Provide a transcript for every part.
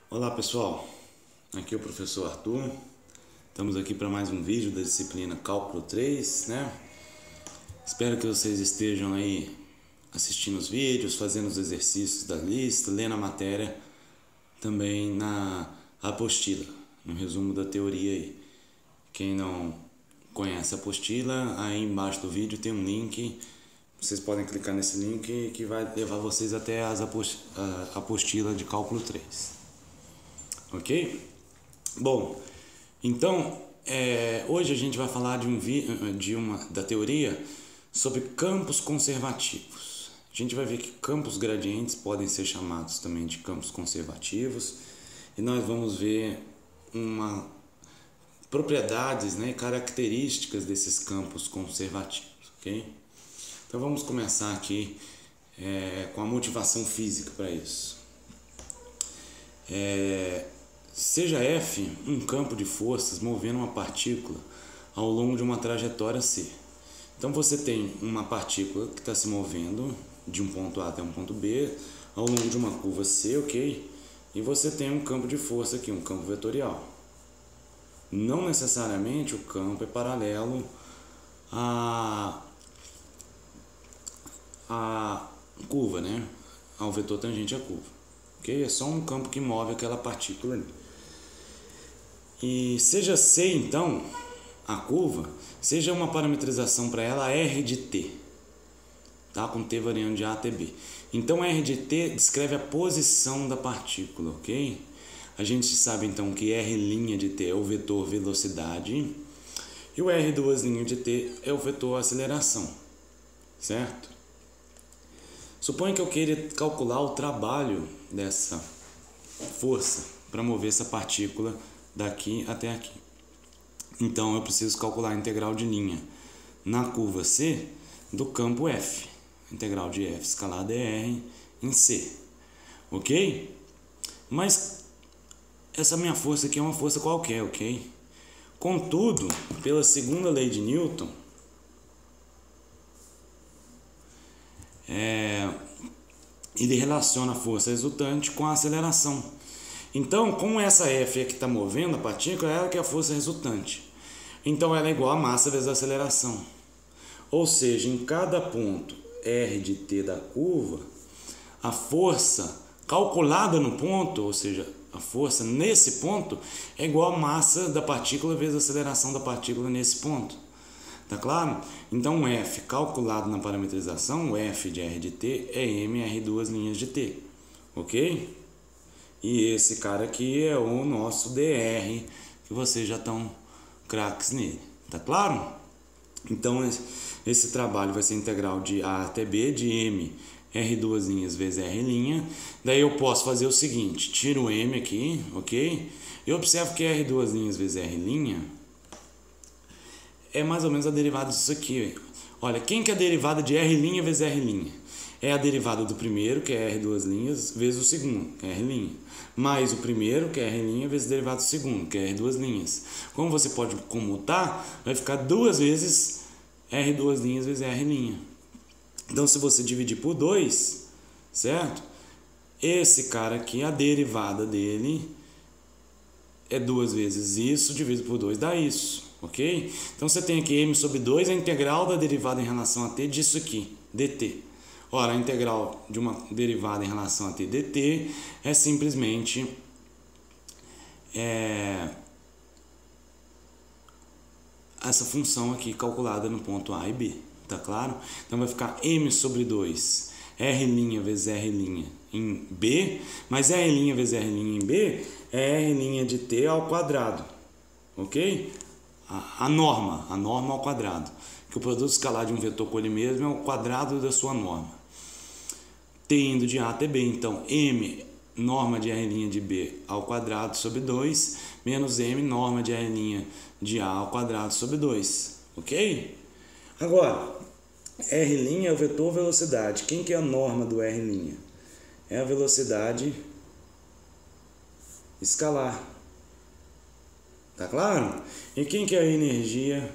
Olá pessoal, aqui é o professor Arthur. Estamos aqui para mais um vídeo da disciplina Cálculo 3, né? Espero que vocês estejam aí assistindo os vídeos, fazendo os exercícios da lista, lendo a matéria também na apostila, no resumo da teoria aí. Quem não conhece a apostila, aí embaixo do vídeo tem um link. Vocês podem clicar nesse link que vai levar vocês até a apostila de Cálculo 3. Ok? Bom, então hoje a gente vai falar da teoria sobre campos conservativos. A gente vai ver que campos gradientes podem ser chamados também de campos conservativos e nós vamos ver propriedades, né, características desses campos conservativos, ok? Então vamos começar aqui com a motivação física para isso. Seja F um campo de forças movendo uma partícula ao longo de uma trajetória C. Então você tem uma partícula que está se movendo de um ponto A até um ponto B ao longo de uma curva C, ok? E você tem um campo de força aqui, um campo vetorial. Não necessariamente o campo é paralelo à curva, né? Ao vetor tangente à curva. Okay? É só um campo que move aquela partícula ali. E seja C, então, a curva, seja uma parametrização para ela R de t, tá? Com t variando de A até B. Então, R de t descreve a posição da partícula, ok? A gente sabe, então, que R' de t é o vetor velocidade e o R' de t é o vetor aceleração, certo? Suponha que eu queira calcular o trabalho dessa força para mover essa partícula daqui até aqui. Então eu preciso calcular a integral de linha na curva C do campo F. Integral de F escalar dr em C. Ok? Mas essa minha força aqui é uma força qualquer, ok? Contudo, pela segunda lei de Newton, ele relaciona a força resultante com a aceleração. Então, como essa F é que está movendo a partícula, ela que é a força resultante. Então, ela é igual a massa vezes a aceleração. Ou seja, em cada ponto R de t da curva, a força calculada no ponto, ou seja, a força nesse ponto, é igual a massa da partícula vezes a aceleração da partícula nesse ponto. Tá claro? Então, o F calculado na parametrização, o F de R de t é mR2' de t. Ok? E esse cara aqui é o nosso dr, que vocês já estão craques nele. Tá claro? Então, esse trabalho vai ser integral de A até B de m R2' vezes R'. Daí eu posso fazer o seguinte, tiro o m aqui, ok? E observo que R2' vezes R' é mais ou menos a derivada disso aqui. Olha, quem que é a derivada de R' vezes R'? É a derivada do primeiro, que é R2', vezes o segundo, que é R'. Mais o primeiro, que é R' vezes o derivado do segundo, que é R2'. Como você pode comutar, vai ficar duas vezes R2' vezes R'. Então, se você dividir por 2, certo? Esse cara aqui, a derivada dele é 2 vezes isso, dividido por 2 dá isso. Ok? Então você tem aqui m sobre 2, a integral da derivada em relação a t disso aqui, dt. Ora, a integral de uma derivada em relação a t dt é simplesmente essa função aqui calculada no ponto A e B, tá claro? Então vai ficar m sobre 2, R' vezes R' em B, mas R' vezes R' em B é R' de t ao quadrado, ok? A norma ao quadrado, que o produto escalar de um vetor com ele mesmo é o quadrado da sua norma, t indo de A até B. Então, m norma de R' de B ao quadrado sobre 2, menos m norma de R' de A ao quadrado sobre 2, ok? Agora, R' é o vetor velocidade. Quem que é a norma do R'? É a velocidade escalar. Tá claro? E quem que é a energia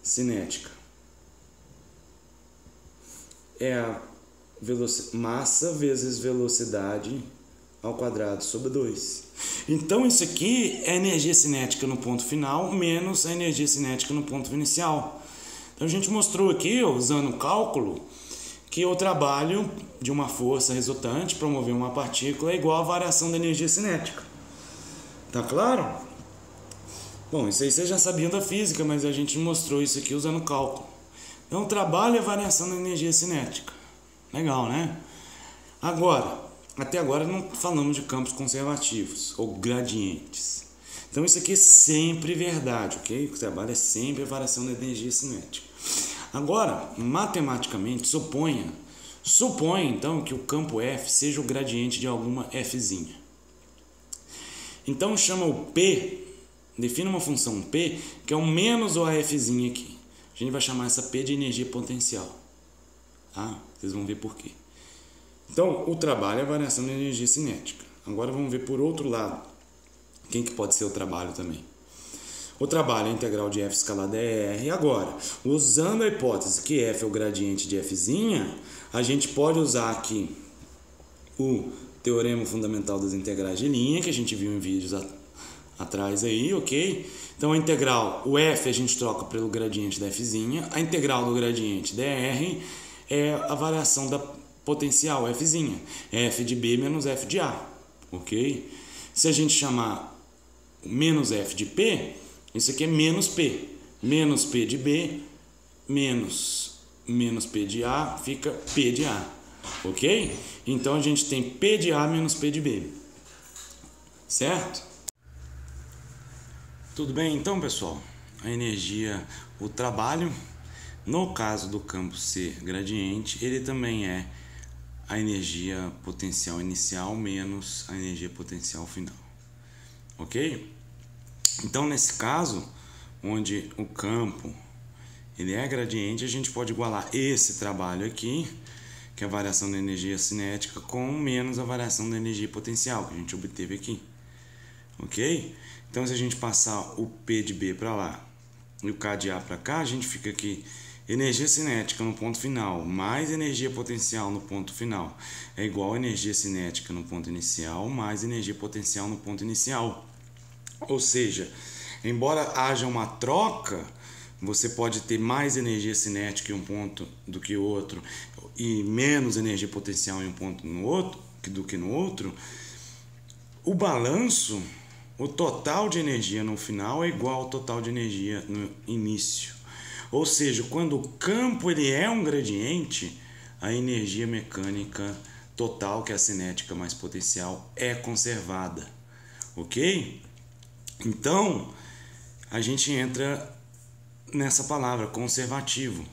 cinética? É a massa vezes velocidade ao quadrado sobre 2. Então isso aqui é energia cinética no ponto final menos a energia cinética no ponto inicial. Então a gente mostrou aqui, usando o cálculo, que o trabalho de uma força resultante para mover uma partícula é igual à variação da energia cinética. Tá claro? Bom, isso aí vocês já sabiam da física, mas a gente mostrou isso aqui usando o cálculo. Então o trabalho é a variação da energia cinética. Legal, né? Agora, até agora não falamos de campos conservativos ou gradientes. Então isso aqui é sempre verdade, ok? O trabalho é sempre a variação da energia cinética. Agora, matematicamente, suponha então que o campo F seja o gradiente de alguma Fzinha. Então chama o P, define uma função P, que é o menos o AFzinha aqui. A gente vai chamar essa P de energia potencial. Tá? Vocês vão ver por quê. Então, o trabalho é a variação da energia cinética. Agora vamos ver por outro lado. Quem que pode ser o trabalho também? O trabalho é a integral de F escalada é R. Agora, usando a hipótese que F é o gradiente de Fzinha, a gente pode usar aqui o teorema fundamental das integrais de linha, que a gente viu em vídeos atrás aí, ok? Então a integral, o F a gente troca pelo gradiente da Fzinha, a integral do gradiente dr é a variação da potencial Fzinha, F de B menos F de A, ok? Se a gente chamar menos F de P, isso aqui é menos P de B menos P de A fica P de A, ok? Então a gente tem P de A menos P de B, certo? Tudo bem então, pessoal? A energia, o trabalho, no caso do campo ser gradiente, ele também é a energia potencial inicial menos a energia potencial final, ok? Então nesse caso, onde o campo ele é gradiente, a gente pode igualar esse trabalho aqui, que é a variação da energia cinética, com menos a variação da energia potencial que a gente obteve aqui, ok? Então se a gente passar o P de B para lá e o K de A para cá, a gente fica aqui energia cinética no ponto final mais energia potencial no ponto final é igual a energia cinética no ponto inicial mais energia potencial no ponto inicial. Ou seja, embora haja uma troca, você pode ter mais energia cinética em um ponto do que outro e menos energia potencial em um ponto do que no outro, o balanço, o total de energia no final é igual ao total de energia no início. Ou seja, quando o campo ele é um gradiente, a energia mecânica total, que é a cinética mais potencial, é conservada. Ok? Então, a gente entra nessa palavra, conservativo.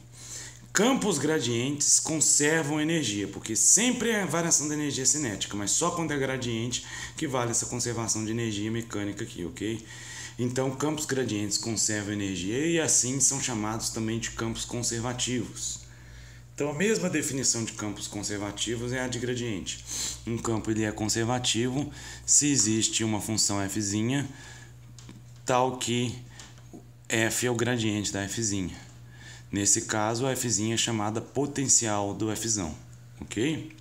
Campos gradientes conservam energia, porque sempre é a variação da energia cinética, mas só quando é gradiente que vale essa conservação de energia mecânica aqui, ok? Então, campos gradientes conservam energia e assim são chamados também de campos conservativos. Então, a mesma definição de campos conservativos é a de gradiente. Um campo ele é conservativo se existe uma função Fzinha tal que F é o gradiente da Fzinha. Nesse caso, a Fzinha é chamada potencial do Fzão, ok?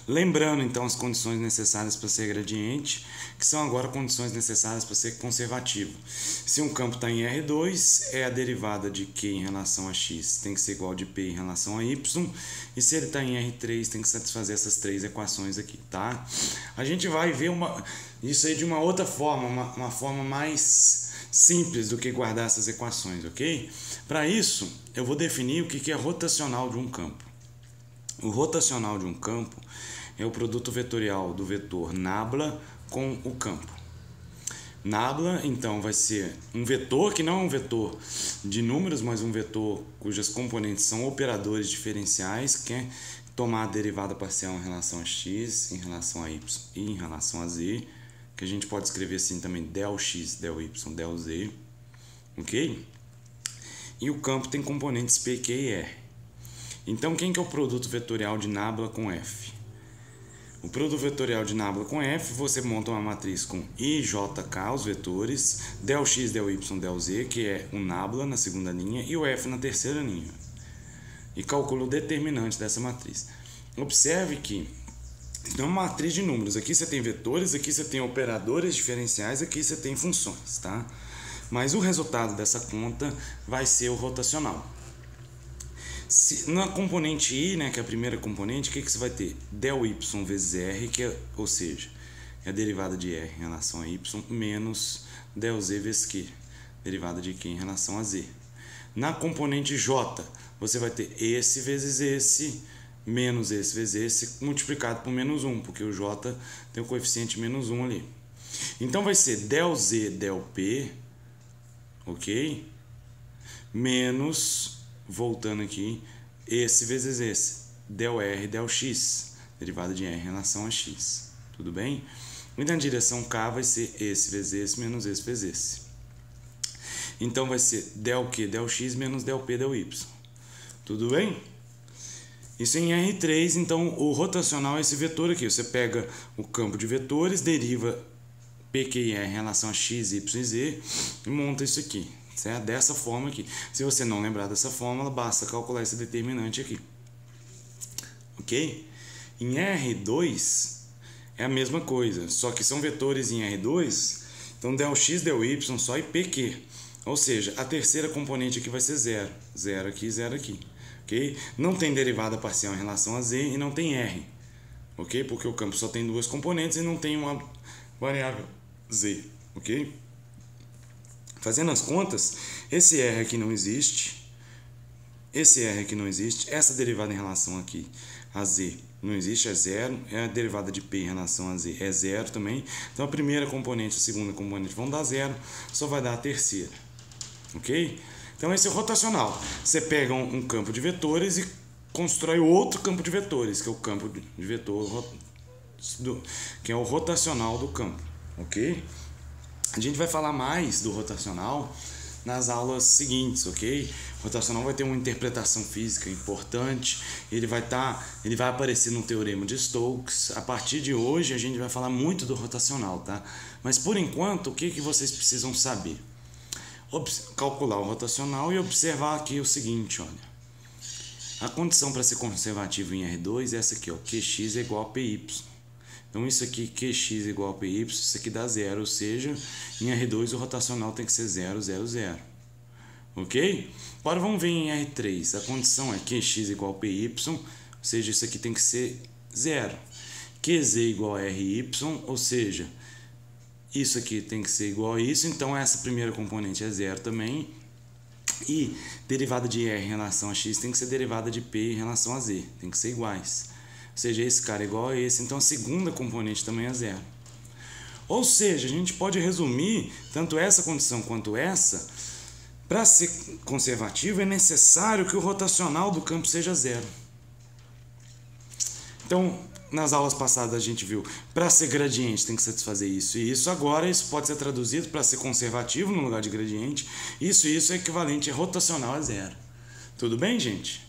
Lembrando, então, as condições necessárias para ser gradiente, que são agora condições necessárias para ser conservativo. Se um campo está em R2, é a derivada de Q em relação a X tem que ser igual de P em relação a Y, e se ele está em R3, tem que satisfazer essas três equações aqui, tá? A gente vai ver isso aí de uma outra forma, uma forma mais simples do que guardar essas equações, ok? Para isso, eu vou definir o que é rotacional de um campo. O rotacional de um campo é o produto vetorial do vetor nabla com o campo. Nabla, então, vai ser um vetor que não é um vetor de números, mas um vetor cujas componentes são operadores diferenciais, que é tomar a derivada parcial em relação a x, em relação a y e em relação a z, que a gente pode escrever assim também, del x, del y, del z, ok? E o campo tem componentes P, Q e R. Então, quem que é o produto vetorial de nabla com F? O produto vetorial de nabla com F, você monta uma matriz com I, J, K, os vetores, del x, del y, del z, que é o nabla na segunda linha, e o F na terceira linha. E calcula o determinante dessa matriz. Observe que Então, uma matriz de números. Aqui você tem vetores, aqui você tem operadores diferenciais, aqui você tem funções, tá? Mas o resultado dessa conta vai ser o rotacional. Na componente I, né, que é a primeira componente, o que você vai ter? Del y vezes R, ou seja, é a derivada de R em relação a y, menos del z vezes Q, derivada de Q em relação a z. Na componente J, você vai ter esse vezes esse, menos esse vezes esse, multiplicado por menos 1, porque o J tem o coeficiente menos 1 ali. Então vai ser del z, del P, ok? Menos, voltando aqui, esse vezes esse, del R, del X, derivada de R em relação a X. Tudo bem? E na direção K vai ser esse vezes esse, menos esse vezes esse. Então vai ser del Q, del X, menos del P, del Y. Tudo bem? Isso em R3, então o rotacional é esse vetor aqui. Você pega o campo de vetores, deriva PQ e R em relação a X, Y e Z e monta isso aqui, certo? Dessa forma aqui. Se você não lembrar dessa fórmula, basta calcular esse determinante aqui. Ok? Em R2 é a mesma coisa, só que são vetores em R2, então del X, del Y só e PQ. Ou seja, a terceira componente aqui vai ser 0. 0 aqui, 0 aqui. Okay? Não tem derivada parcial em relação a Z e não tem R. Okay? Porque o campo só tem duas componentes e não tem uma variável Z. Okay? Fazendo as contas, esse R aqui não existe. Esse R aqui não existe. Essa derivada em relação aqui a Z não existe, é 0. É a derivada de P em relação a Z é 0 também. Então a primeira componente e a segunda componente vão dar 0. Só vai dar a terceira. Ok? Então esse é o rotacional. Você pega um campo de vetores e constrói outro campo de vetores, que é o campo de vetor, que é o rotacional do campo. Ok? A gente vai falar mais do rotacional nas aulas seguintes, ok? O rotacional vai ter uma interpretação física importante, ele vai aparecer no teorema de Stokes. A partir de hoje a gente vai falar muito do rotacional, tá? Mas por enquanto, o que vocês precisam saber? Calcular o rotacional e observar aqui o seguinte, olha. A condição para ser conservativo em R2 é essa aqui, ó, QX é igual a PY. Então isso aqui, QX é igual a PY, isso aqui dá 0, ou seja, em R2 o rotacional tem que ser 0, 0, 0. Ok? Agora vamos ver em R3. A condição é QX igual a PY, ou seja, isso aqui tem que ser 0. QZ igual a RY, ou seja, isso aqui tem que ser igual a isso, então essa primeira componente é 0 também. E derivada de R em relação a X tem que ser derivada de P em relação a Z, tem que ser iguais. Ou seja, esse cara é igual a esse, então a segunda componente também é 0. Ou seja, a gente pode resumir tanto essa condição quanto essa. Para ser conservativo é necessário que o rotacional do campo seja 0. Então, nas aulas passadas a gente viu, para ser gradiente tem que satisfazer isso e isso. Agora isso pode ser traduzido para ser conservativo no lugar de gradiente. Isso é equivalente a rotacional a 0. Tudo bem, gente?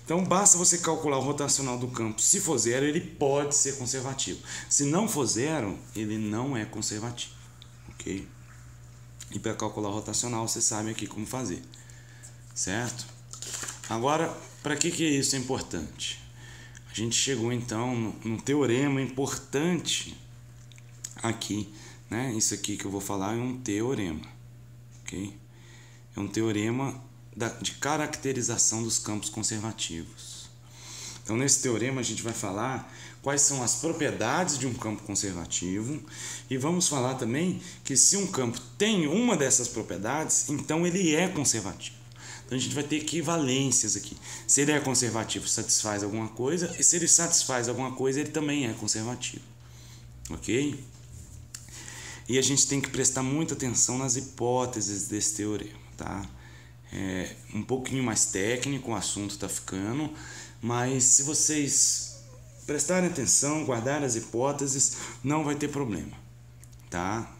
Então basta você calcular o rotacional do campo. Se for 0, ele pode ser conservativo. Se não for 0, ele não é conservativo. Ok? E para calcular o rotacional, você sabe aqui como fazer. Certo? Agora, para que isso é importante? A gente chegou então num teorema importante aqui, né? Isso aqui que eu vou falar é um teorema, ok? É um teorema de caracterização dos campos conservativos. Então nesse teorema a gente vai falar quais são as propriedades de um campo conservativo e vamos falar também que se um campo tem uma dessas propriedades, então ele é conservativo. Então a gente vai ter equivalências aqui. Se ele é conservativo, satisfaz alguma coisa, e se ele satisfaz alguma coisa, ele também é conservativo. Ok? E a gente tem que prestar muita atenção nas hipóteses desse teorema, tá? É um pouquinho mais técnico o assunto está ficando, mas se vocês prestarem atenção, guardarem as hipóteses, não vai ter problema, tá?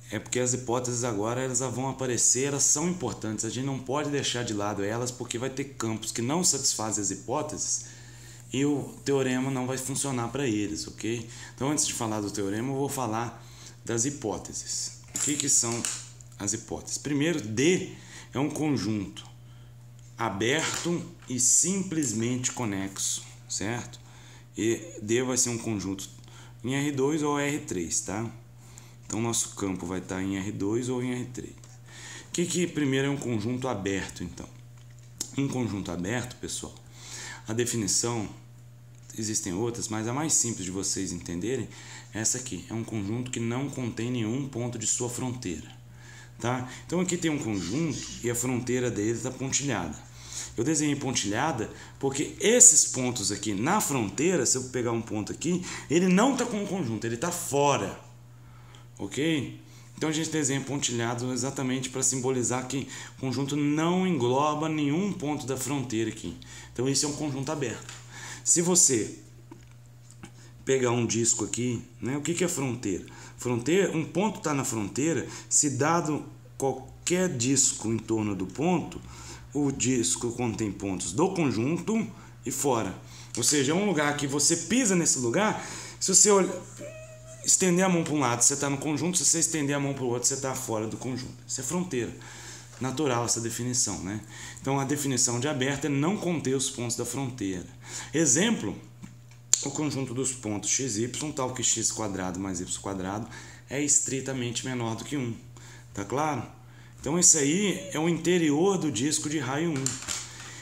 É porque as hipóteses agora elas vão aparecer, elas são importantes, a gente não pode deixar de lado elas, porque vai ter campos que não satisfazem as hipóteses e o teorema não vai funcionar para eles, ok? Então antes de falar do teorema eu vou falar das hipóteses. O que são as hipóteses? Primeiro, D é um conjunto aberto e simplesmente conexo, certo? E D vai ser um conjunto em R2 ou R3, tá? Então, nosso campo vai estar em R2 ou em R3. O que primeiro é um conjunto aberto, então? Um conjunto aberto, pessoal, a definição, existem outras, mas a mais simples de vocês entenderem é essa aqui. É um conjunto que não contém nenhum ponto de sua fronteira, tá? Então, aqui tem um conjunto e a fronteira dele está pontilhada. Eu desenhei pontilhada porque esses pontos aqui na fronteira, se eu pegar um ponto aqui, ele não está com o conjunto, ele está fora. Ok? Então a gente desenha pontilhado exatamente para simbolizar que o conjunto não engloba nenhum ponto da fronteira aqui. Então esse é um conjunto aberto. Se você pegar um disco aqui, né, o que é fronteira? Fronteira, um ponto está na fronteira, se dado qualquer disco em torno do ponto, o disco contém pontos do conjunto e fora. Ou seja, é um lugar que você pisa nesse lugar, se você estender a mão para um lado, você está no conjunto, se você estender a mão para o outro, você está fora do conjunto. Isso é fronteira. Natural essa definição, né? Então a definição de aberto é não conter os pontos da fronteira. Exemplo, o conjunto dos pontos x, y, tal que x² mais y² é estritamente menor do que 1. Tá claro? Então esse aí é o interior do disco de raio 1.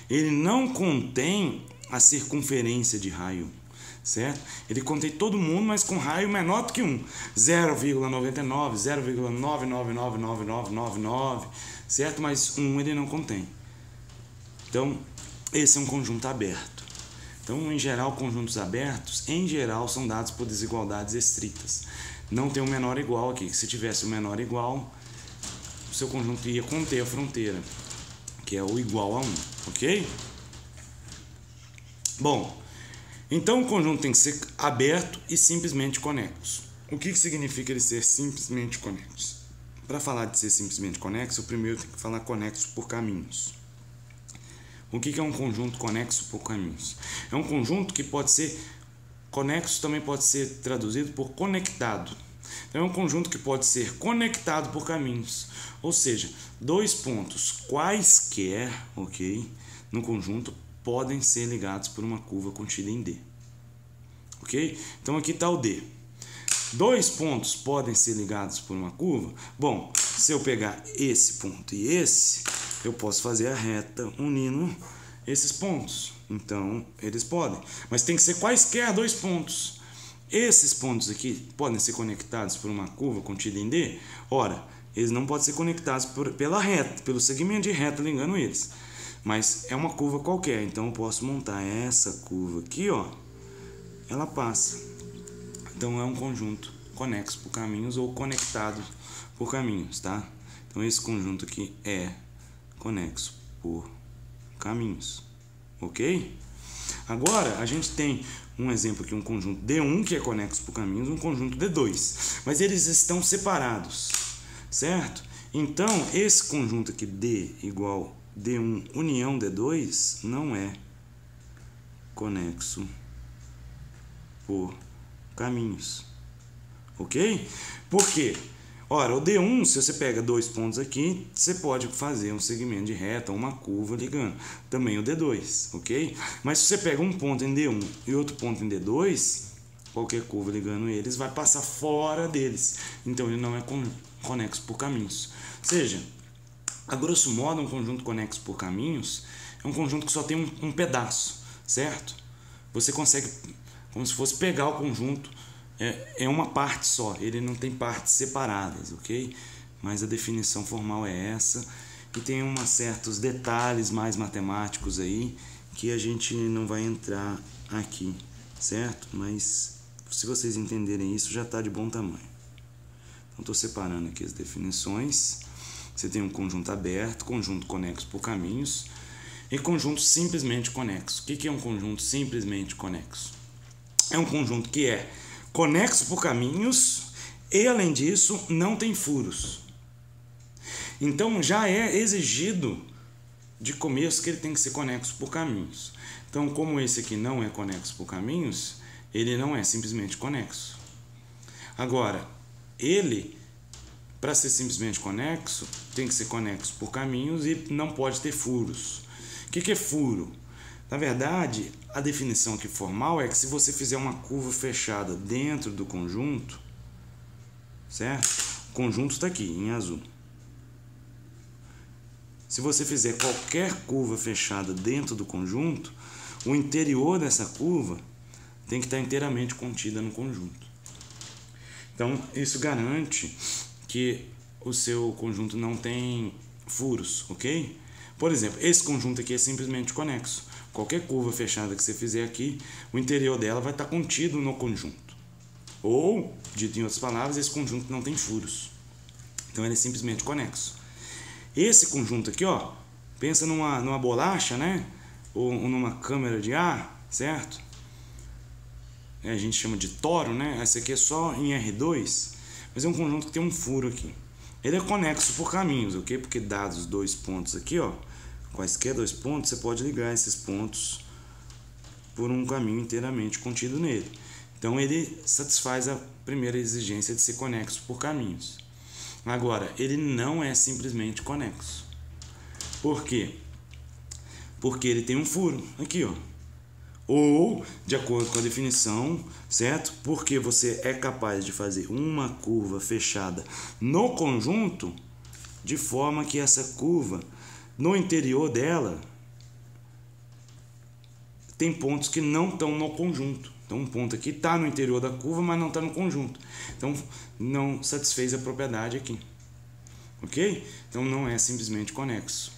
Ele não contém a circunferência de raio 1. Certo? Ele contém todo mundo, mas com raio menor do que 1. 0,99, 0,9999999, certo? Mas 1 ele não contém. Então, esse é um conjunto aberto. Então, em geral, conjuntos abertos, em geral, são dados por desigualdades estritas. Não tem um menor igual aqui. Se tivesse um menor igual, o seu conjunto ia conter a fronteira, que é o igual a 1, ok? Bom, então o conjunto tem que ser aberto e simplesmente conexo. O que significa ele ser simplesmente conexo? Para falar de ser simplesmente conexo, eu primeiro tenho que falar conexo por caminhos. O que é um conjunto conexo por caminhos? É um conjunto que pode ser conexo, também pode ser traduzido por conectado. Então é um conjunto que pode ser conectado por caminhos. Ou seja, dois pontos quaisquer, ok, no conjunto podem ser ligados por uma curva contida em D. Ok? Então aqui está o D. Dois pontos podem ser ligados por uma curva. Bom, se eu pegar esse ponto e esse, eu posso fazer a reta unindo esses pontos. Então, eles podem. Mas tem que ser quaisquer dois pontos. Esses pontos aqui podem ser conectados por uma curva contida em D? Ora, eles não podem ser conectados pela reta, pelo segmento de reta ligando eles. Mas é uma curva qualquer, então eu posso montar essa curva aqui, ó, ela passa. Então é um conjunto conexo por caminhos ou conectado por caminhos, tá? Então esse conjunto aqui é conexo por caminhos, ok? Agora a gente tem um exemplo aqui, um conjunto D1 que é conexo por caminhos, um conjunto D2, mas eles estão separados, certo? Então esse conjunto aqui D igual D1 união D2 não é conexo por caminhos, ok? Por quê? Ora, o D1, se você pega dois pontos aqui, você pode fazer um segmento de reta, uma curva ligando. Também o D2, ok? Mas se você pega um ponto em D1 e outro ponto em D2, qualquer curva ligando eles vai passar fora deles. Então ele não é conexo por caminhos. Ou seja, a grosso modo, um conjunto conexo por caminhos é um conjunto que só tem um pedaço, certo? Você consegue, como se fosse pegar o conjunto, é uma parte só, ele não tem partes separadas, ok? Mas a definição formal é essa, e tem certos detalhes mais matemáticos aí, que a gente não vai entrar aqui, certo? Mas se vocês entenderem isso, já está de bom tamanho. Então, estou separando aqui as definições. Você tem um conjunto aberto, conjunto conexo por caminhos e conjunto simplesmente conexo. O que é um conjunto simplesmente conexo? É um conjunto que é conexo por caminhos e, além disso, não tem furos. Então, já é exigido de começo que ele tem que ser conexo por caminhos. Então, como esse aqui não é conexo por caminhos, ele não é simplesmente conexo. Agora, ele, para ser simplesmente conexo, tem que ser conexo por caminhos e não pode ter furos. O que é furo? Na verdade, a definição aqui formal é que se você fizer uma curva fechada dentro do conjunto, certo? O conjunto está aqui, em azul. Se você fizer qualquer curva fechada dentro do conjunto, o interior dessa curva tem que estar inteiramente contida no conjunto. Então, isso garante que o seu conjunto não tem furos, ok? Por exemplo, esse conjunto aqui é simplesmente conexo. Qualquer curva fechada que você fizer aqui, o interior dela vai estar contido no conjunto. Ou, dito em outras palavras, esse conjunto não tem furos. Então, ele é simplesmente conexo. Esse conjunto aqui, ó, pensa numa bolacha, né? Ou numa câmara de ar, certo? A gente chama de toro, né? Esse aqui é só em R2, mas é um conjunto que tem um furo aqui. Ele é conexo por caminhos, ok? Porque dados os dois pontos aqui, ó, quaisquer dois pontos, você pode ligar esses pontos por um caminho inteiramente contido nele. Então, ele satisfaz a primeira exigência de ser conexo por caminhos. Agora, ele não é simplesmente conexo. Por quê? Porque ele tem um furo aqui, ó. Ou, de acordo com a definição, certo? Porque você é capaz de fazer uma curva fechada no conjunto, de forma que essa curva, no interior dela, tem pontos que não estão no conjunto. Então, um ponto aqui está no interior da curva, mas não está no conjunto. Então, não satisfez a propriedade aqui. Ok? Então, não é simplesmente conexo.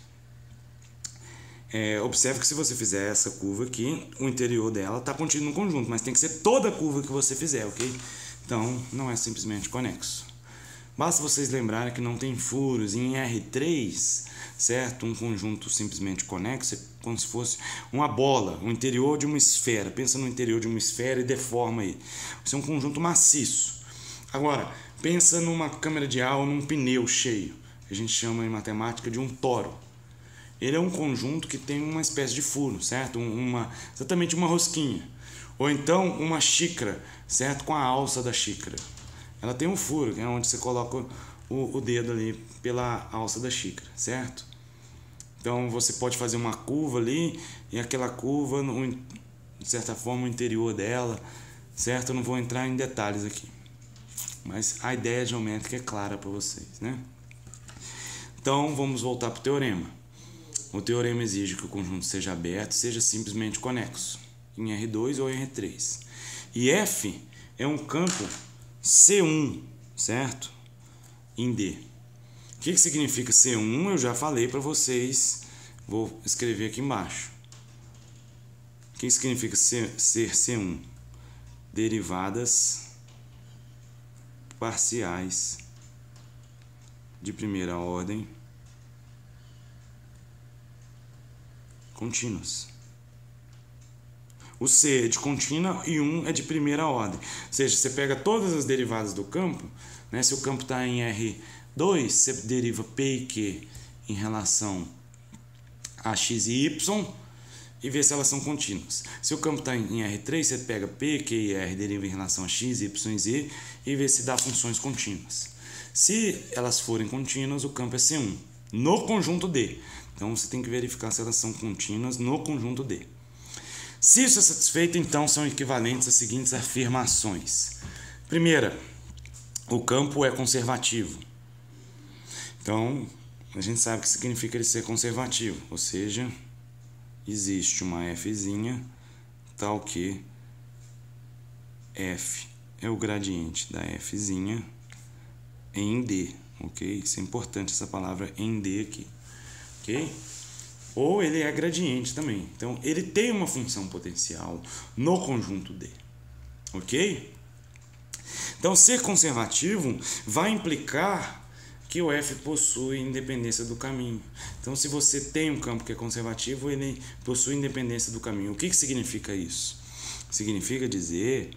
Observe que se você fizer essa curva aqui, o interior dela está contido no conjunto, mas tem que ser toda a curva que você fizer, ok? Então, não é simplesmente conexo. Basta vocês lembrarem que não tem furos. Em R3, certo? Um conjunto simplesmente conexo é como se fosse uma bola, o interior de uma esfera. Pensa no interior de uma esfera e deforma ele. Isso é um conjunto maciço. Agora, pensa numa câmara de ar ou num pneu cheio. A gente chama em matemática de um toro. Ele é um conjunto que tem uma espécie de furo, certo? Exatamente uma rosquinha. Ou então uma xícara, certo? Com a alça da xícara. Ela tem um furo, que é onde você coloca o dedo ali pela alça da xícara, certo? Então você pode fazer uma curva ali e aquela curva, de certa forma, o interior dela, certo? Eu não vou entrar em detalhes aqui. Mas a ideia geométrica é clara para vocês, né? Então vamos voltar para o teorema. O teorema exige que o conjunto seja aberto, seja simplesmente conexo, em R2 ou em R3. E F é um campo C1, certo? Em D. O que significa C1? Eu já falei para vocês, vou escrever aqui embaixo. O que significa ser C1? Derivadas parciais de primeira ordem contínuas. O C é de contínua e 1 é de primeira ordem. Ou seja, você pega todas as derivadas do campo, né? Se o campo está em R2, você deriva P e Q em relação a X e Y e vê se elas são contínuas. Se o campo está em R3, você pega P, Q e R, deriva em relação a X, Y e Z e vê se dá funções contínuas. Se elas forem contínuas, o campo é C1, no conjunto D. Então, você tem que verificar se elas são contínuas no conjunto D. Se isso é satisfeito, então são equivalentes às seguintes afirmações. Primeira, o campo é conservativo. Então, a gente sabe o que significa ele ser conservativo, ou seja, existe uma Fzinha tal que F é o gradiente da Fzinha em D, ok? Isso é importante, essa palavra em D aqui. Okay? Ou ele é gradiente também. Então, ele tem uma função potencial no conjunto D. Ok? Então, ser conservativo vai implicar que o F possui independência do caminho. Então, se você tem um campo que é conservativo, ele possui independência do caminho. O que significa isso? Significa dizer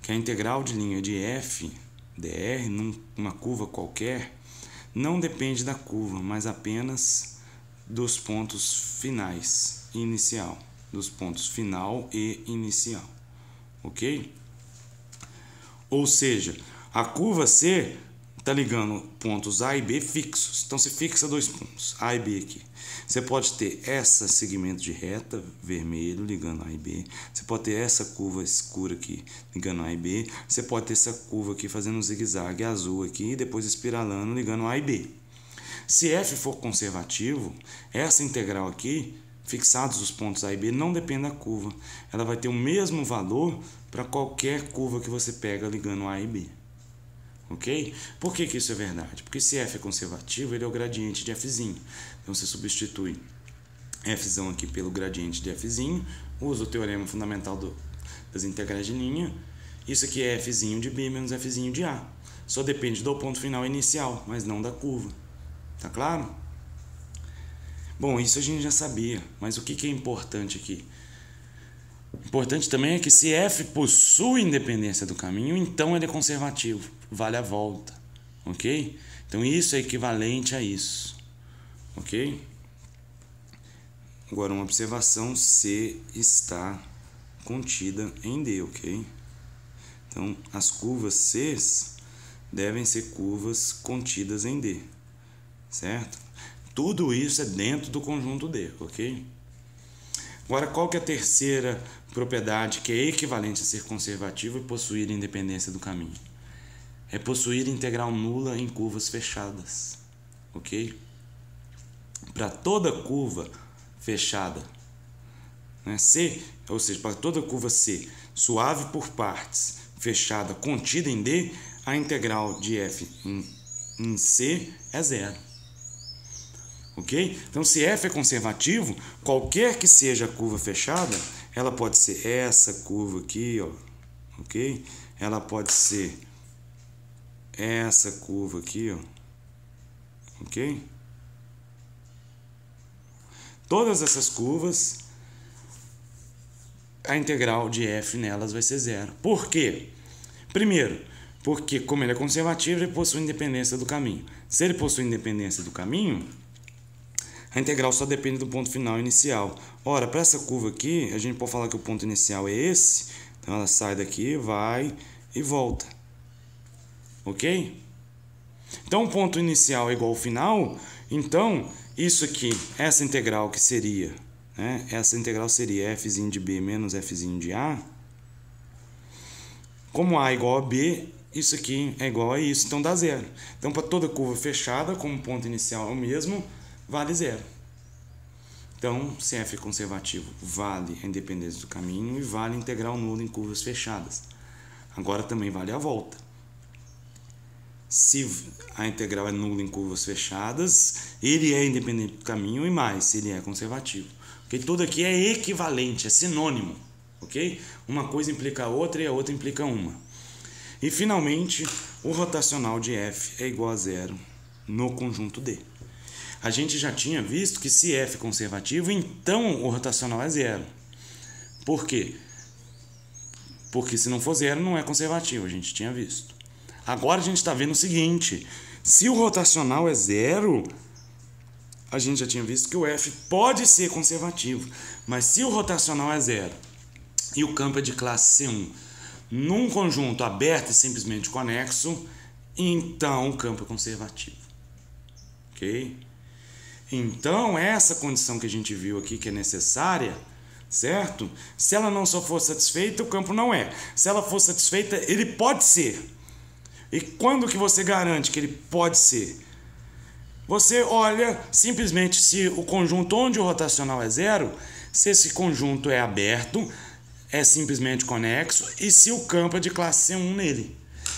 que a integral de linha de F, dr, numa curva qualquer, não depende da curva, mas apenas dos pontos finais e inicial, dos pontos final e inicial, ok? Ou seja, a curva C está ligando pontos A e B fixos. Então, você fixa dois pontos, A e B aqui. Você pode ter esse segmento de reta, vermelho, ligando A e B. Você pode ter essa curva escura aqui, ligando A e B. Você pode ter essa curva aqui, fazendo um zigue-zague azul aqui, e depois espiralando, ligando A e B. Se F for conservativo, essa integral aqui, fixados os pontos A e B, não depende da curva. Ela vai ter o mesmo valor para qualquer curva que você pega ligando A e B. Ok? Por que isso é verdade? Porque se F é conservativo, ele é o gradiente de F'zinho. Então você substitui Fzão aqui pelo gradiente de Fzinho, usa o teorema fundamental das integrais de linha. Isso aqui é Fzinho de B menos Fzinho de A. Só depende do ponto final inicial, mas não da curva. Tá claro? Bom, isso a gente já sabia, mas o que é importante aqui? Importante também é que se F possui independência do caminho, então ele é conservativo, vale a volta, ok? Então isso é equivalente a isso, ok? Agora uma observação, C está contida em D, ok? Então as curvas C devem ser curvas contidas em D, certo? Tudo isso é dentro do conjunto D, ok? Agora, qual que é a terceira propriedade que é equivalente a ser conservativo e possuir independência do caminho? É possuir integral nula em curvas fechadas, ok? Para toda curva fechada, né, C, ou seja, para toda curva C, suave por partes, fechada, contida em D, a integral de F em C é zero. Ok? Então, se F é conservativo, qualquer que seja a curva fechada, ela pode ser essa curva aqui, ó, ok? Ela pode ser essa curva aqui, ó, ok? Todas essas curvas, a integral de F nelas vai ser zero. Por quê? Primeiro, porque como ele é conservativo, ele possui independência do caminho. Se ele possui independência do caminho, a integral só depende do ponto final inicial. Ora, para essa curva aqui, a gente pode falar que o ponto inicial é esse. Então, ela sai daqui, vai e volta. Ok? Então, o ponto inicial é igual ao final. Então, isso aqui, essa integral que seria, né? Essa integral seria Fzinho de B menos Fzinho de A. Como A é igual a B, isso aqui é igual a isso. Então, dá zero. Então, para toda curva fechada, como o ponto inicial é o mesmo, vale zero. Então, se F é conservativo, vale a independência do caminho e vale a integral nula em curvas fechadas. Agora também vale a volta. Se a integral é nula em curvas fechadas, ele é independente do caminho e mais, se ele é conservativo. Okay? Tudo aqui é equivalente, é sinônimo. Okay? Uma coisa implica a outra e a outra implica uma. E, finalmente, o rotacional de F é igual a zero no conjunto D. A gente já tinha visto que se F é conservativo, então o rotacional é zero. Por quê? Porque se não for zero, não é conservativo, a gente tinha visto. Agora a gente está vendo o seguinte, se o rotacional é zero, a gente já tinha visto que o F pode ser conservativo. Mas se o rotacional é zero e o campo é de classe C1, num conjunto aberto e simplesmente conexo, então o campo é conservativo. Ok? Então, essa condição que a gente viu aqui, que é necessária, certo? Se ela não só for satisfeita, o campo não é. Se ela for satisfeita, ele pode ser. E quando que você garante que ele pode ser? Você olha simplesmente se o conjunto onde o rotacional é zero, se esse conjunto é aberto, é simplesmente conexo, e se o campo é de classe C1 nele.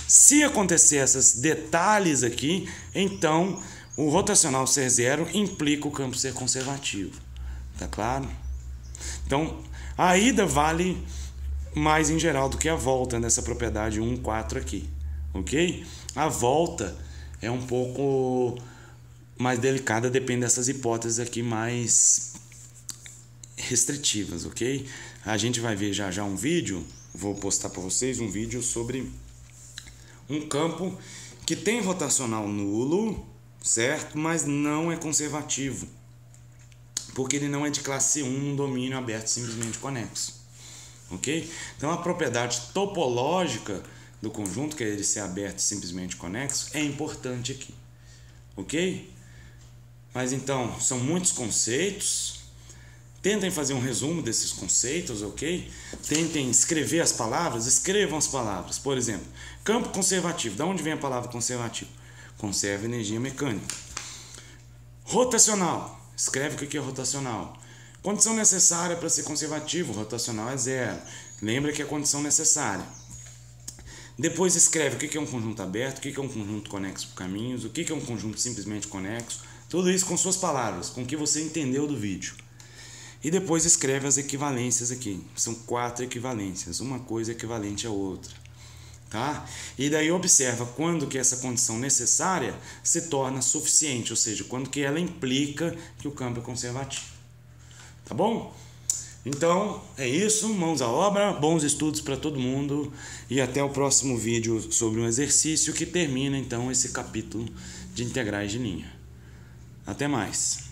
Se acontecer esses detalhes aqui, então o rotacional ser zero implica o campo ser conservativo. Tá claro? Então, a ida vale mais em geral do que a volta nessa propriedade 1, 4 aqui. Ok? A volta é um pouco mais delicada, depende dessas hipóteses aqui mais restritivas, ok? A gente vai ver já um vídeo, vou postar para vocês um vídeo sobre um campo que tem rotacional nulo, certo? Mas não é conservativo, porque ele não é de classe 1 num domínio aberto simplesmente conexo, ok? Então a propriedade topológica do conjunto, que é ele ser aberto e simplesmente conexo, é importante aqui, ok? Mas então, são muitos conceitos. Tentem fazer um resumo desses conceitos, ok? Tentem escrever as palavras, escrevam as palavras. Por exemplo, campo conservativo. De onde vem a palavra conservativo? Conserva energia mecânica. Rotacional. Escreve o que é rotacional. Condição necessária para ser conservativo. Rotacional é 0. Lembra que é condição necessária. Depois escreve o que é um conjunto aberto, o que é um conjunto conexo por caminhos, o que é um conjunto simplesmente conexo. Tudo isso com suas palavras, com o que você entendeu do vídeo. E depois escreve as equivalências aqui. São 4 equivalências. Uma coisa é equivalente à outra. Tá? E daí observa quando que essa condição necessária se torna suficiente, ou seja, quando que ela implica que o campo é conservativo. Tá bom? Então, é isso, mãos à obra, bons estudos para todo mundo e até o próximo vídeo sobre um exercício que termina então esse capítulo de integrais de linha. Até mais!